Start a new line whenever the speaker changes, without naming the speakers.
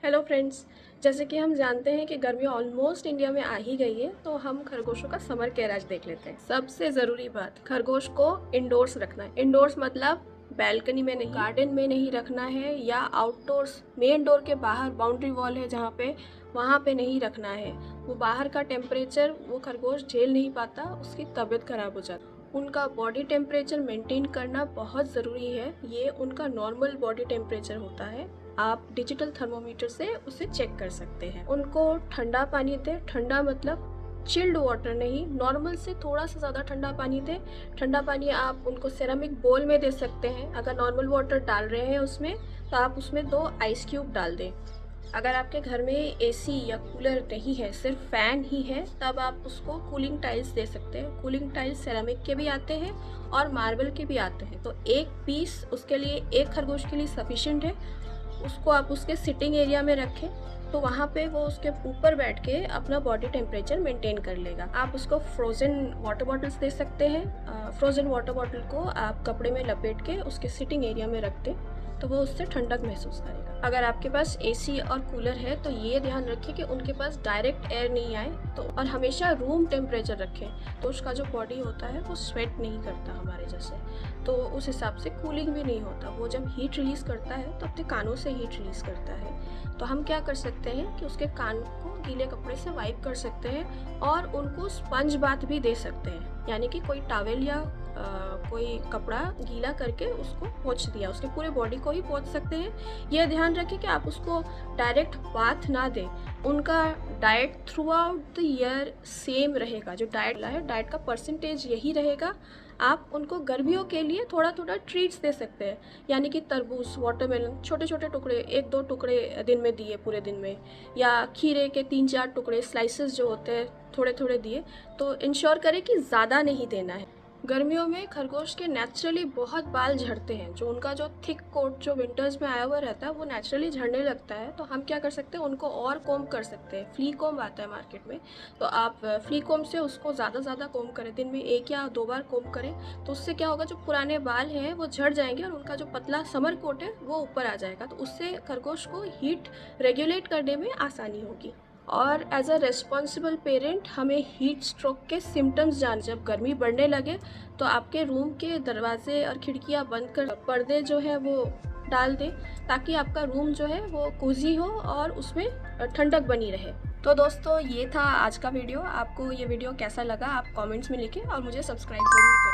Hello friends, जैसे कि हम जानते हैं कि गर्मी ऑलमोस्ट इंडिया में आ ही गई है, तो हम खरगोशों का समर केयर आज देख लेते हैं। सबसे ज़रूरी बात, खरगोश को इंडोर्स रखना है। इंडोर्स मतलब बैल्कनी में नहीं, गार्डन में नहीं रखना है, या आउटडोर्स मेन डोर के बाहर बाउंड्री वॉल है जहाँ पे, वहाँ पे नहीं रखना है। वो बाहर का टेम्परेचर वो खरगोश झेल नहीं पाता, उसकी तबीयत खराब हो जाती है। उनका बॉडी टेम्परेचर मेंटेन करना बहुत ज़रूरी है। ये उनका नॉर्मल बॉडी टेम्परेचर होता है। आप डिजिटल थर्मोमीटर से उसे चेक कर सकते हैं। उनको ठंडा पानी दें। ठंडा मतलब चिल्ड वाटर नहीं, नॉर्मल से थोड़ा सा ज़्यादा ठंडा पानी दें। ठंडा पानी आप उनको सेरामिक बोल में दे सकते हैं। अगर नॉर्मल वाटर डाल रहे हैं उसमें, तो आप उसमें 2 आइस क्यूब डाल दें। अगर आपके घर में एसी या कूलर नहीं है, सिर्फ फ़ैन ही है, तब आप उसको कूलिंग टाइल्स दे सकते हैं। कूलिंग टाइल्स सेरामिक के भी आते हैं और मार्बल के भी आते हैं। तो एक पीस उसके लिए, एक खरगोश के लिए सफिशिएंट है। उसको आप उसके सिटिंग एरिया में रखें, तो वहाँ पे वो उसके ऊपर बैठ के अपना बॉडी टेम्परेचर मेंटेन कर लेगा। आप उसको फ्रोज़न वाटर बॉटल्स दे सकते हैं। फ्रोज़न वाटर बॉटल को आप कपड़े में लपेट के उसके सिटिंग एरिया में रख दें, तो वो उससे ठंडक महसूस करेगा। अगर आपके पास एसी और कूलर है, तो ये ध्यान रखें कि उनके पास डायरेक्ट एयर नहीं आए। तो और हमेशा रूम टेम्परेचर रखें, तो उसका जो बॉडी होता है वो स्वेट नहीं करता हमारे जैसे, तो उस हिसाब से कूलिंग भी नहीं होता। वो जब हीट रिलीज़ करता है तो अपने कानों से हीट रिलीज़ करता है। तो हम क्या कर सकते हैं कि उसके कान को गीले कपड़े से वाइप कर सकते हैं, और उनको स्पंज बाथ भी दे सकते हैं। यानी कि कोई टॉवेल या कोई कपड़ा गीला करके उसको पोंछ दिया, उसके पूरे बॉडी को ही पोंछ सकते हैं। यह ध्यान रखें कि आप उसको डायरेक्ट बाथ ना दें। उनका diet through out the year same रहेगा। जो डाइट है, डाइट का परसेंटेज यही रहेगा। आप उनको गर्मियों के लिए थोड़ा थोड़ा ट्रीट्स दे सकते हैं, यानी कि तरबूज, वाटरमेलन, छोटे छोटे टुकड़े, 1-2 टुकड़े दिन में दिए पूरे दिन में, या खीरे के 3-4 टुकड़े स्लाइसेस जो होते हैं थोड़े थोड़े दिए। तो इंश्योर करें कि ज़्यादा नहीं देना है। गर्मियों में खरगोश के नेचुरली बहुत बाल झड़ते हैं। जो उनका जो थिक कोट जो विंटर्स में आया हुआ रहता है, वो नेचुरली झड़ने लगता है। तो हम क्या कर सकते हैं, उनको और कोम कर सकते हैं। फ्ली कोम आता है मार्केट में, तो आप फ्ली कोम से उसको ज़्यादा कोम करें। दिन में 1 या 2 बार कोम करें, तो उससे क्या होगा, जो पुराने बाल हैं वो झड़ जाएंगे और उनका जो पतला समर कोट है वो ऊपर आ जाएगा। तो उससे खरगोश को हीट रेगुलेट करने में आसानी होगी। और एज अ रेस्पॉन्सिबल पेरेंट हमें हीट स्ट्रोक के सिम्टम्स जान, जब गर्मी बढ़ने लगे तो आपके रूम के दरवाजे और खिड़कियां बंद कर पर्दे जो है वो डाल दें, ताकि आपका रूम जो है वो कोजी हो और उसमें ठंडक बनी रहे। तो दोस्तों, ये था आज का वीडियो। आपको ये वीडियो कैसा लगा आप कमेंट्स में लिखें, और मुझे सब्सक्राइब ज़रूर करें।